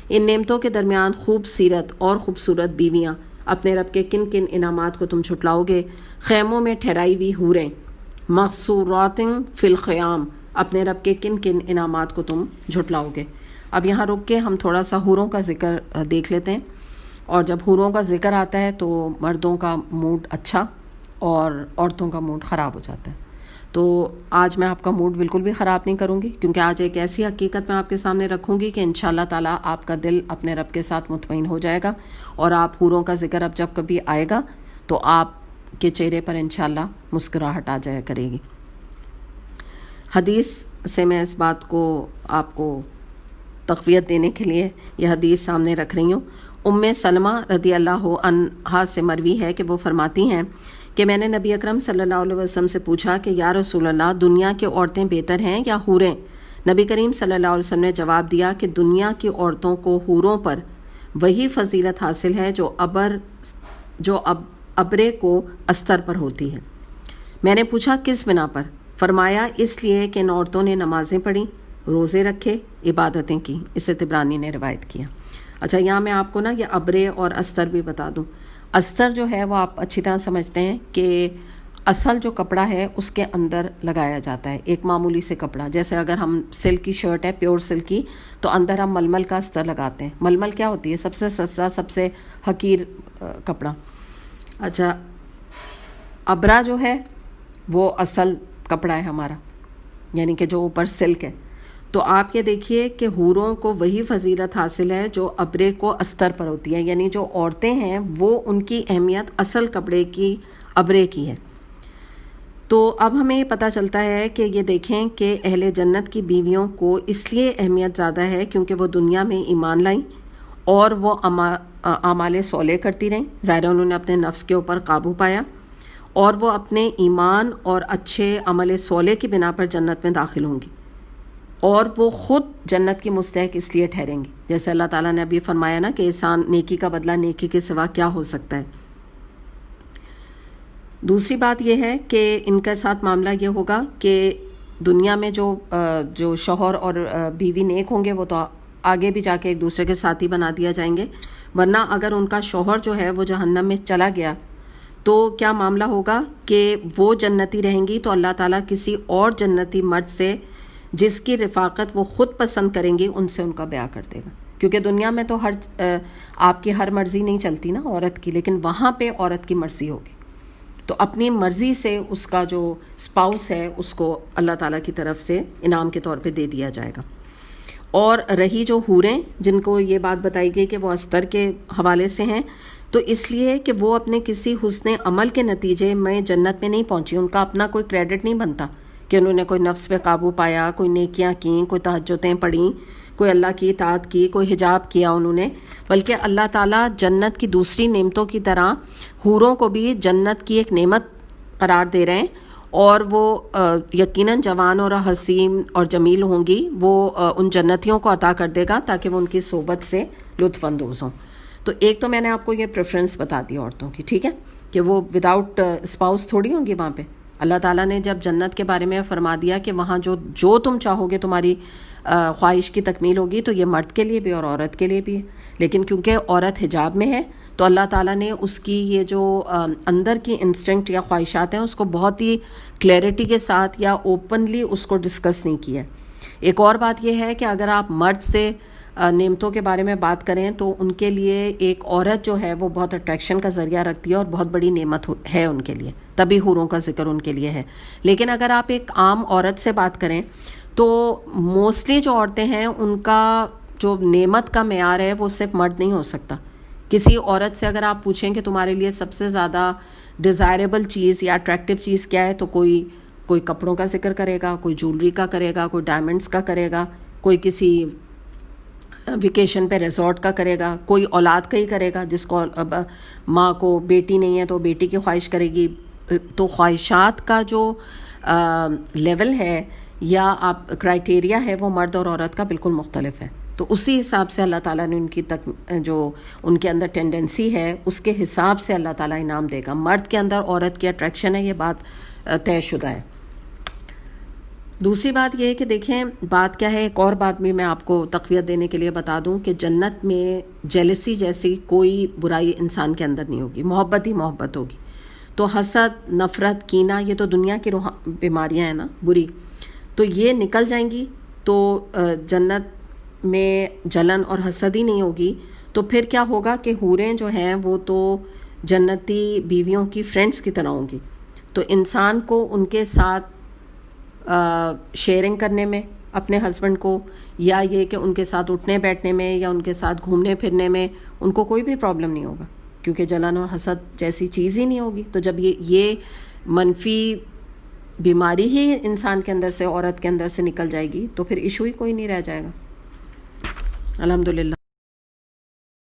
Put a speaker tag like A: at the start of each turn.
A: ان نعمتوں کے درمیان خوب سیرت اور خوبصورت بیویاں، اپنے رب کے کن کن انعامات کو تم جھٹلاؤ گے؟ خیموں میں ٹھہرائی ہوئی حوریں، مقصورات فی الخیام، اپنے رب کے کن کن انعامات کو تم جھٹلاؤ گے؟ اب یہاں رک کے ہم تھوڑا سا حوروں کا ذکر دیکھ لیتے ہیں. اور جب حوروں کا ذکر آتا ہے تو مردوں کا موڈ اچھا اور عورتوں کا موڈ خراب ہو جاتا ہے. تو آج میں آپ کا موڈ بالکل بھی خراب نہیں کروں گی، کیونکہ آج ایک ایسی حقیقت میں آپ کے سامنے رکھوں گی کہ انشاءاللہ تعالیٰ آپ کا دل اپنے رب کے ساتھ مطمئن ہو جائے گا، اور آپ حوروں کا ذکر اب جب کبھی آئے گا تو آپ کے چہرے پر انشاءاللہ مسکراہٹ آ جایا کرے گی. حدیث سے میں اس بات کو آپ کو تقویت دینے کے لیے یہ حدیث سامنے رکھ رہی ہوں. ام سلمہ رضی اللہ عنہا سے مروی ہے کہ وہ فرماتی ہیں کہ میں نے نبی اکرم صلی اللہ علیہ وسلم سے پوچھا کہ یا رسول اللہ، دنیا کی عورتیں بہتر ہیں یا حوریں؟ نبی کریم صلی اللہ علیہ وسلم نے جواب دیا کہ دنیا کی عورتوں کو حوروں پر وہی فضیلت حاصل ہے جو ابرے کو استر پر ہوتی ہے. میں نے پوچھا کس بنا پر؟ فرمایا اس لیے کہ ان عورتوں نے نمازیں پڑھی، روزے رکھے، عبادتیں کی. اسے طبرانی نے روایت کیا. اچھا، یہاں میں آپ کو نا یہ ابرے اور استر بھی بتا دوں. استر جو ہے وہ آپ اچھی طرح سمجھتے ہیں کہ اصل جو کپڑا ہے اس کے اندر لگایا جاتا ہے، ایک معمولی سے کپڑا. جیسے اگر ہم سلک کی شرٹ ہے، پیور سلک کی، تو اندر ہم ململ کا استر لگاتے ہیں. ململ کیا ہوتی ہے؟ سب سے سستا، سب سے حقیر کپڑا. اچھا، ابرا جو ہے وہ اصل کپڑا ہے ہمارا، یعنی کہ جو اوپر سلک ہے. تو آپ یہ دیکھیے کہ حوروں کو وہی فضیلت حاصل ہے جو ابرے کو استر پر ہوتی ہے، یعنی جو عورتیں ہیں وہ ان کی اہمیت اصل کپڑے کی، ابرے کی ہے. تو اب ہمیں یہ پتہ چلتا ہے کہ یہ دیکھیں کہ اہل جنت کی بیویوں کو اس لیے اہمیت زیادہ ہے کیونکہ وہ دنیا میں ایمان لائیں اور وہ اعمال صالح کرتی رہیں. ظاہر انہوں نے اپنے نفس کے اوپر قابو پایا اور وہ اپنے ایمان اور اچھے عمل صالح کی بنا پر جنت میں داخل ہوں گی، اور وہ خود جنت کی مستحق اس لیے ٹھہریں گی. جیسے اللہ تعالیٰ نے ابھی فرمایا نا کہ احسان، نیکی کا بدلہ نیکی کے سوا کیا ہو سکتا ہے. دوسری بات یہ ہے کہ ان کے ساتھ معاملہ یہ ہوگا کہ دنیا میں جو شوہر اور بیوی نیک ہوں گے وہ تو آگے بھی جا کے ایک دوسرے کے ساتھی بنا دیا جائیں گے، ورنہ اگر ان کا شوہر جو ہے وہ جہنم میں چلا گیا تو کیا معاملہ ہوگا کہ وہ جنتی رہیں گی تو اللہ تعالیٰ کسی اور جنتی مرد سے جس کی رفاقت وہ خود پسند کریں گی ان سے ان کا بیاہ کر دے گا. کیونکہ دنیا میں تو آپ کی ہر مرضی نہیں چلتی نا عورت کی، لیکن وہاں پہ عورت کی مرضی ہوگی. تو اپنی مرضی سے اس کا جو اسپاؤس ہے اس کو اللہ تعالیٰ کی طرف سے انعام کے طور پہ دے دیا جائے گا. اور رہی جو حوریں جن کو یہ بات بتائی گئی کہ وہ استر کے حوالے سے ہیں، تو اس لیے کہ وہ اپنے کسی حسن عمل کے نتیجے میں جنت میں نہیں پہنچی. ان کا اپنا کوئی کریڈٹ نہیں بنتا کہ انہوں نے کوئی نفس پہ قابو پایا، کوئی نیکیاں کیں، کوئی تہجدیں پڑھیں، کوئی اللہ کی اطاعت کی، کوئی حجاب کیا انہوں نے. بلکہ اللہ تعالیٰ جنت کی دوسری نعمتوں کی طرح حوروں کو بھی جنت کی ایک نعمت قرار دے رہے ہیں، اور وہ یقیناً جوان اور حسین اور جمیل ہوں گی. وہ ان جنتیوں کو عطا کر دے گا تاکہ وہ ان کی صحبت سے لطف اندوز ہوں. تو ایک تو میں نے آپ کو یہ پریفرنس بتا دی عورتوں کی، ٹھیک ہے، کہ وہ وداؤٹ اسپاؤس تھوڑی ہوں گی وہاں پہ. اللہ تعالیٰ نے جب جنت کے بارے میں فرما دیا کہ وہاں جو تم چاہو گے تمہاری خواہش کی تکمیل ہوگی، تو یہ مرد کے لیے بھی اور عورت کے لیے بھی ہے. لیکن کیونکہ عورت حجاب میں ہے تو اللہ تعالیٰ نے اس کی یہ جو اندر کی انسٹنکٹ یا خواہشات ہیں اس کو بہت ہی کلیئرٹی کے ساتھ یا اوپنلی اس کو ڈسکس نہیں کیا ہے. ایک اور بات یہ ہے کہ اگر آپ مرد سے نعمتوں کے بارے میں بات کریں تو ان کے لیے ایک عورت جو ہے وہ بہت اٹریکشن کا ذریعہ رکھتی ہے اور بہت بڑی نعمت ہے ان کے لیے، تبھی حوروں کا ذکر ان کے لیے ہے. لیکن اگر آپ ایک عام عورت سے بات کریں تو موسٹلی جو عورتیں ہیں ان کا جو نعمت کا معیار ہے وہ صرف مرد نہیں ہو سکتا. کسی عورت سے اگر آپ پوچھیں کہ تمہارے لیے سب سے زیادہ ڈیزائربل چیز یا اٹریکٹیو چیز کیا ہے، تو کوئی کپڑوں کا ذکر کرے گا، کوئی جولری کا کرے گا، کوئی ڈائمنڈس کا کرے گا، کوئی کسی ویکیشن پہ ریزورٹ کا کرے گا، کوئی اولاد کا ہی کرے گا. جس کو ماں کو بیٹی نہیں ہے تو بیٹی کی خواہش کرے گی. تو خواہشات کا جو لیول ہے یا آپ کرائٹیریا ہے وہ مرد اور عورت کا بالکل مختلف ہے. تو اسی حساب سے اللہ تعالیٰ نے ان کی جو ان کے اندر ٹینڈنسی ہے اس کے حساب سے اللہ تعالیٰ انعام دے گا. مرد کے اندر عورت کی اٹریکشن ہے، یہ بات طے شدہ ہے. دوسری بات یہ ہے کہ دیکھیں بات کیا ہے، ایک اور بات بھی میں آپ کو تقویت دینے کے لیے بتا دوں کہ جنت میں جیلسی جیسی کوئی برائی انسان کے اندر نہیں ہوگی، محبت ہی محبت ہوگی. تو حسد، نفرت، کینہ، یہ تو دنیا کی بیماریاں ہیں نا بری، تو یہ نکل جائیں گی تو جنت میں جلن اور حسد ہی نہیں ہوگی. تو پھر کیا ہوگا کہ حوریں جو ہیں وہ تو جنتی بیویوں کی فرینڈز کی طرح ہوں گی. تو انسان کو ان کے ساتھ شیئرنگ کرنے میں اپنے ہسبینڈ کو، یا یہ کہ ان کے ساتھ اٹھنے بیٹھنے میں یا ان کے ساتھ گھومنے پھرنے میں ان کو کوئی بھی پرابلم نہیں ہوگا، کیونکہ جلن اور حسد جیسی چیز ہی نہیں ہوگی. تو جب یہ منفی بیماری ہی انسان کے اندر سے، عورت کے اندر سے نکل جائے گی تو پھر ایشو ہی کوئی نہیں رہ جائے گا. الحمدللہ.